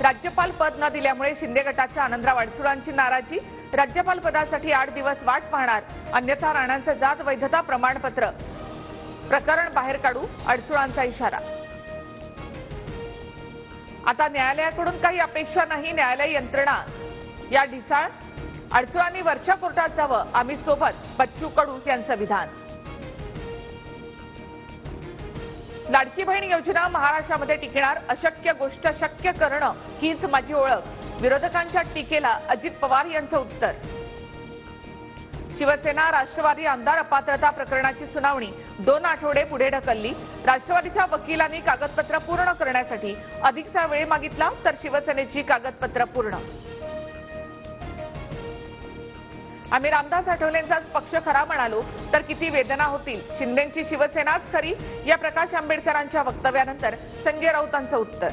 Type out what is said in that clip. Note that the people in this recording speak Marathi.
राज्यपाल पद न दिल्यामुळे शिंदे गटाच्या आनंदराव अडसुळांची नाराजी। राज्यपाल पदासाठी 8 दिवस वाट पाहणार, अन्यथा राणांचं जात वैधता प्रमाणपत्र प्रकरण बाहेर काढू, अडसुळांचा इशारा। आता न्यायालयाकडून काही अपेक्षा नाही, न्यायालय यंत्रणा या ढिसाळ। अडसुळांनी वरच्या कोर्टात जावं, आम्ही सोबत, बच्चू कडू यांचं विधान। लाडकी बहीण योजना महाराष्ट्रामध्ये टिकणार, अशक्य गोष्ट शक्य करणं हीच माझी ओळख। विरोधकांच्या टीकेला अजित पवार यांचं उत्तर। शिवसेना राष्ट्रवादी आमदार अपात्रता प्रकरणाची सुनावणी 2 आठवडे पुढे ढकलली। राष्ट्रवादीच्या वकिलांनी कागदपत्र पूर्ण करण्यासाठी अधिकचा वेळ मागितला, तर शिवसेनेची कागदपत्र पूर्ण। आम्ही रामदास आठवलेंचाच पक्ष खरा म्हणालो तर किती वेदना होतील, शिंदेंची शिवसेनाच खरी, या प्रकाश आंबेडकरांच्या वक्तव्यानंतर संजय राऊतांचं उत्तर।